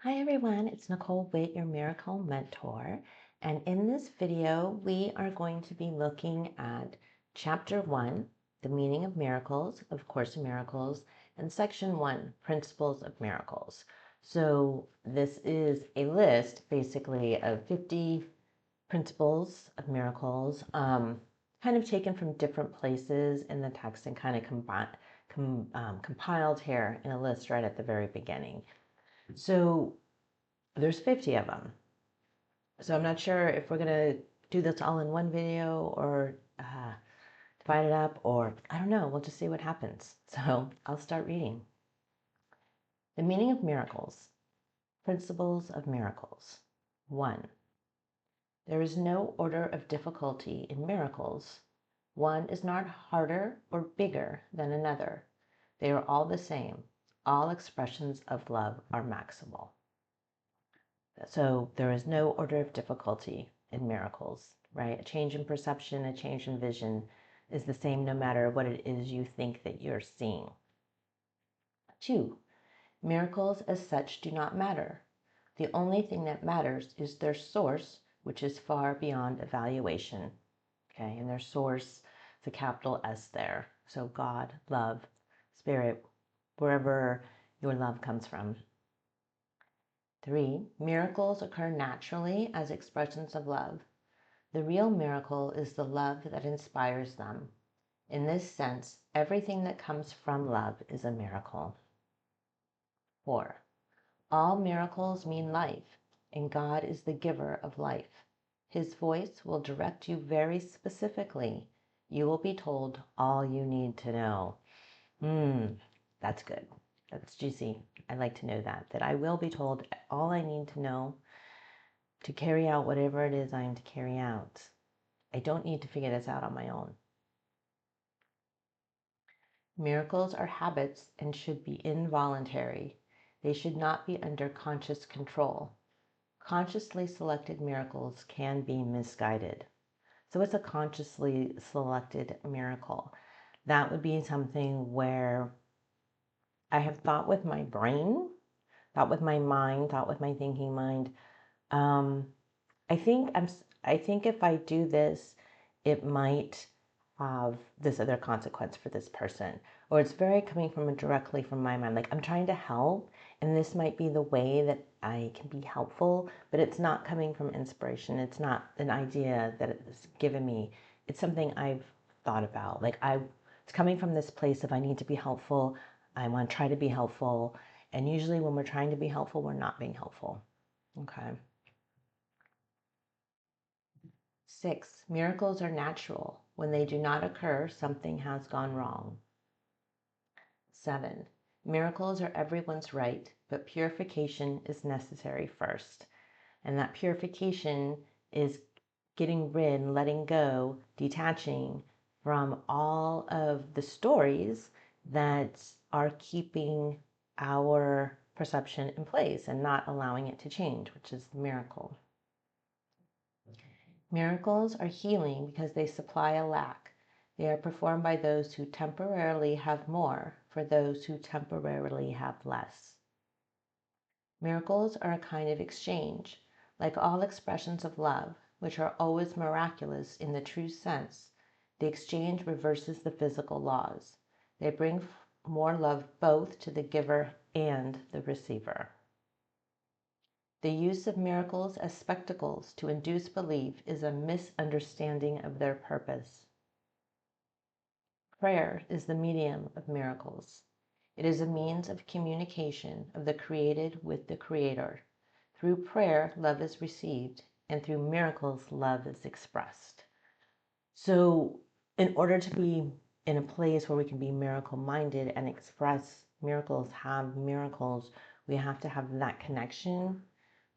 Hi everyone, it's Nicole Witt, your miracle mentor. And in this video, we are going to be looking at chapter 1, the meaning of miracles, of Course in Miracles, and section 1, principles of miracles. So this is a list basically of 50 principles of miracles, kind of taken from different places in the text and kind of compiled here in a list right at the very beginning. So there's 50 of them. So I'm not sure if we're going to do this all in one video or divide it up, or I don't know. We'll just see what happens. So I'll start reading. The meaning of miracles. Principles of miracles. 1. There is no order of difficulty in miracles. One is not harder or bigger than another. They are all the same. All expressions of love are maximal. So there is no order of difficulty in miracles, right? A change in perception, a change in vision is the same no matter what it is you think that you're seeing. 2, miracles as such do not matter. The only thing that matters is their source, which is far beyond evaluation. Okay, and their source, the capital S there. So God, love, spirit, wherever your love comes from. 3, miracles occur naturally as expressions of love. The real miracle is the love that inspires them. In this sense, everything that comes from love is a miracle. 4, all miracles mean life, and God is the giver of life. His voice will direct you very specifically. You will be told all you need to know. That's good. That's juicy. I like to know that I will be told all I need to know to carry out whatever it is I am to carry out. I don't need to figure this out on my own. Miracles are habits and should be involuntary. They should not be under conscious control. Consciously selected miracles can be misguided. So what's a consciously selected miracle? That would be something where I have thought with my brain, thought with my mind, thought with my thinking mind. I think if I do this, it might have this other consequence for this person, or it's very coming from directly from my mind. Like I'm trying to help, and this might be the way that I can be helpful, but it's not coming from inspiration. It's not an idea that it's given me. It's something I've thought about. It's coming from this place of I need to be helpful. I want to try to be helpful, and usually when we're trying to be helpful, we're not being helpful. Okay. 6, miracles are natural. When they do not occur, something has gone wrong. 7, miracles are everyone's right, but purification is necessary first. And that purification is getting rid, letting go, detaching from all of the stories that are keeping our perception in place and not allowing it to change, which is the miracle. Miracles are healing because they supply a lack. They are performed by those who temporarily have more for those who temporarily have less. Miracles are a kind of exchange. Like all expressions of love, which are always miraculous in the true sense, the exchange reverses the physical laws. They bring more love both to the giver and the receiver. The use of miracles as spectacles to induce belief is a misunderstanding of their purpose. Prayer is the medium of miracles. It is a means of communication of the created with the Creator. Through prayer, love is received, and through miracles, love is expressed. So, in order to be in a place where we can be miracle-minded and express miracles, have miracles, we have to have that connection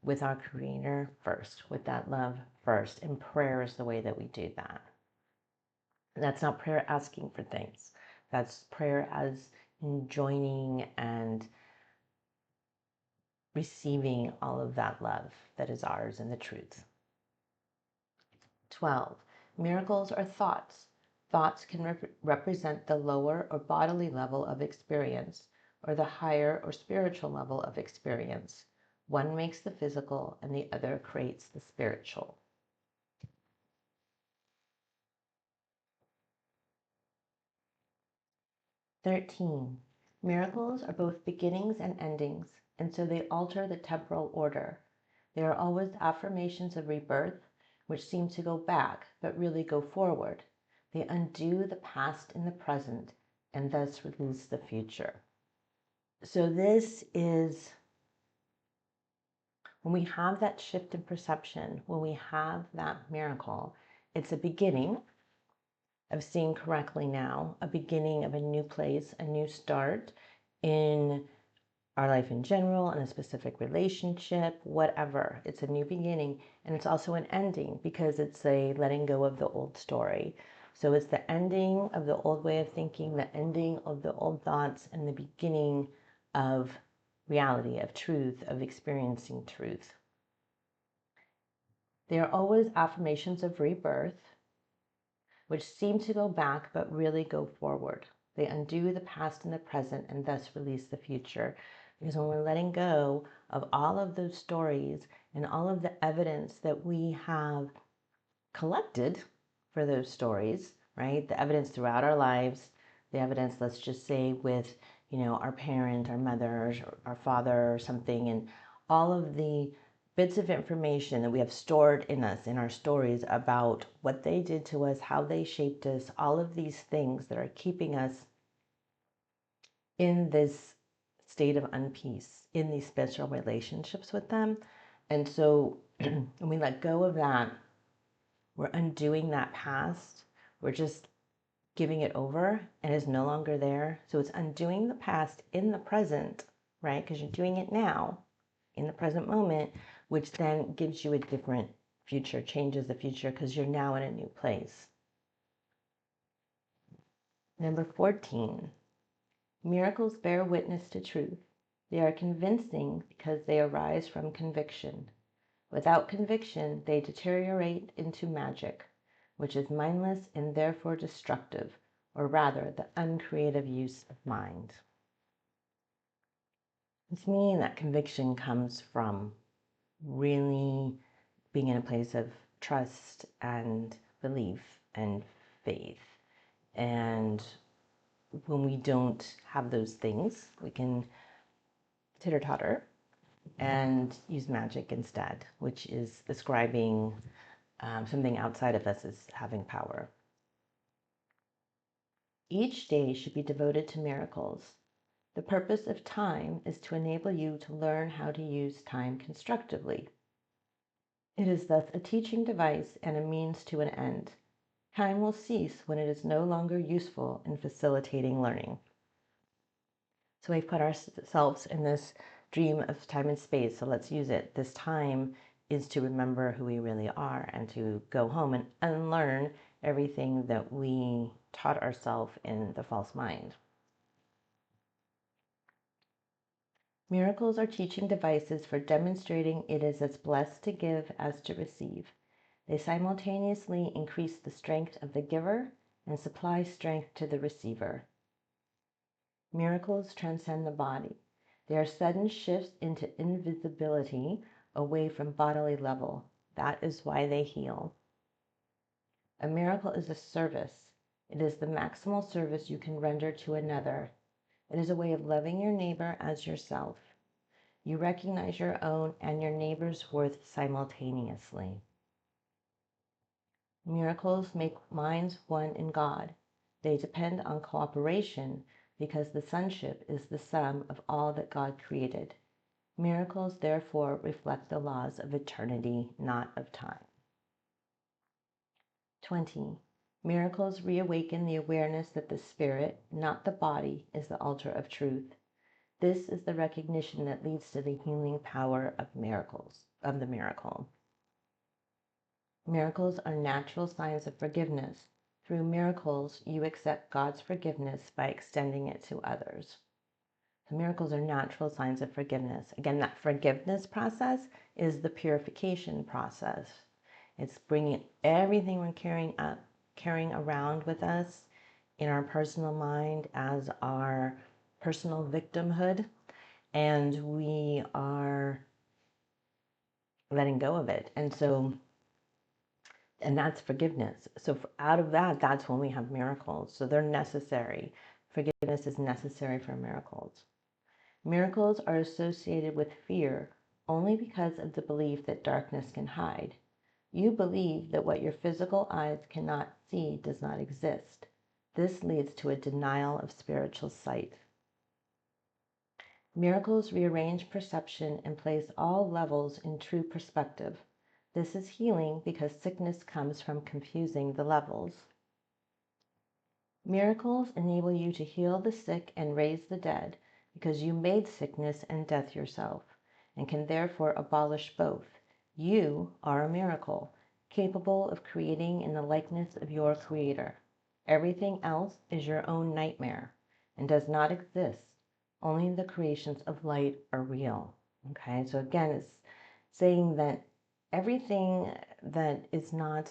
with our Creator first, with that love first. And prayer is the way that we do that. And that's not prayer asking for things. That's prayer as joining and receiving all of that love that is ours in the truth. 12. Miracles are thoughts. Thoughts can represent the lower or bodily level of experience or the higher or spiritual level of experience. One makes the physical and the other creates the spiritual. "13. Miracles are both beginnings and endings, and so they alter the temporal order. They are always affirmations of rebirth, which seem to go back, but really go forward. They undo the past in the present, and thus release the future." So this is when we have that shift in perception, when we have that miracle, it's a beginning of seeing correctly now, a beginning of a new place, a new start in our life in general, in a specific relationship, whatever. It's a new beginning, and it's also an ending because it's a letting go of the old story. So it's the ending of the old way of thinking, the ending of the old thoughts, and the beginning of reality, of truth, of experiencing truth. They are always affirmations of rebirth, which seem to go back but really go forward. They undo the past and the present and thus release the future. Because when we're letting go of all of those stories and all of the evidence that we have collected for those stories, right? The evidence throughout our lives, the evidence, let's just say with, our parent, our mother, or our father or something, and all of the bits of information that we have stored in us, in our stories about what they did to us, how they shaped us, all of these things that are keeping us in this state of unpeace, in these special relationships with them. And so when we let go of that, we're undoing that past. We're just giving it over and is no longer there. So it's undoing the past in the present, right? Because you're doing it now in the present moment, which then gives you a different future, changes the future because you're now in a new place. Number 14, miracles bear witness to truth. They are convincing because they arise from conviction. Without conviction, they deteriorate into magic, which is mindless and therefore destructive, or rather the uncreative use of mind. It's meaning that conviction comes from really being in a place of trust and belief and faith. And when we don't have those things, we can titter-totter and use magic instead, which is ascribing something outside of us as having power. Each day should be devoted to miracles. The purpose of time is to enable you to learn how to use time constructively. It is thus a teaching device and a means to an end. Time will cease when it is no longer useful in facilitating learning. So we've put ourselves in this dream of time and space, so let's use it. This time is to remember who we really are and to go home and unlearn everything that we taught ourselves in the false mind. Miracles are teaching devices for demonstrating it is as blessed to give as to receive. They simultaneously increase the strength of the giver and supply strength to the receiver. Miracles transcend the body. They are sudden shifts into invisibility away from bodily level. That is why they heal. A miracle is a service. It is the maximal service you can render to another. It is a way of loving your neighbor as yourself. You recognize your own and your neighbor's worth simultaneously. Miracles make minds one in God. They depend on cooperation because the sonship is the sum of all that God created. Miracles, therefore, reflect the laws of eternity, not of time. 20. Miracles reawaken the awareness that the spirit, not the body, is the altar of truth. This is the recognition that leads to the healing power of miracles, of the miracle. Miracles are natural signs of forgiveness. Through miracles, you accept God's forgiveness by extending it to others. The miracles are natural signs of forgiveness. Again, that forgiveness process is the purification process. It's bringing everything we're carrying around with us in our personal mind as our personal victimhood, and we are letting go of it. And that's forgiveness. So out of that, that's when we have miracles. So they're necessary. Forgiveness is necessary for miracles. Miracles are associated with fear only because of the belief that darkness can hide. You believe that what your physical eyes cannot see does not exist. This leads to a denial of spiritual sight. Miracles rearrange perception and place all levels in true perspective. This is healing because sickness comes from confusing the levels. Miracles enable you to heal the sick and raise the dead because you made sickness and death yourself and can therefore abolish both. You are a miracle, capable of creating in the likeness of your Creator. Everything else is your own nightmare and does not exist. Only the creations of light are real. Okay, so again, it's saying that everything that is not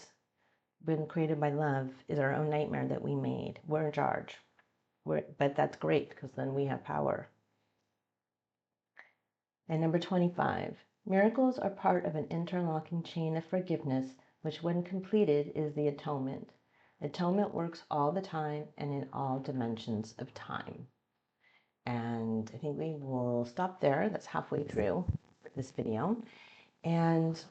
been created by love is our own nightmare that we made. We're in charge. But that's great because then we have power. And number 25, miracles are part of an interlocking chain of forgiveness, which when completed is the atonement. Atonement works all the time and in all dimensions of time. And I think we will stop there. That's halfway through this video. And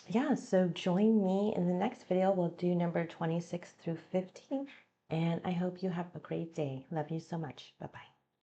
yeah, so join me in the next video. We'll do number 26 through 50. And I hope you have a great day. Love you so much. Bye-bye.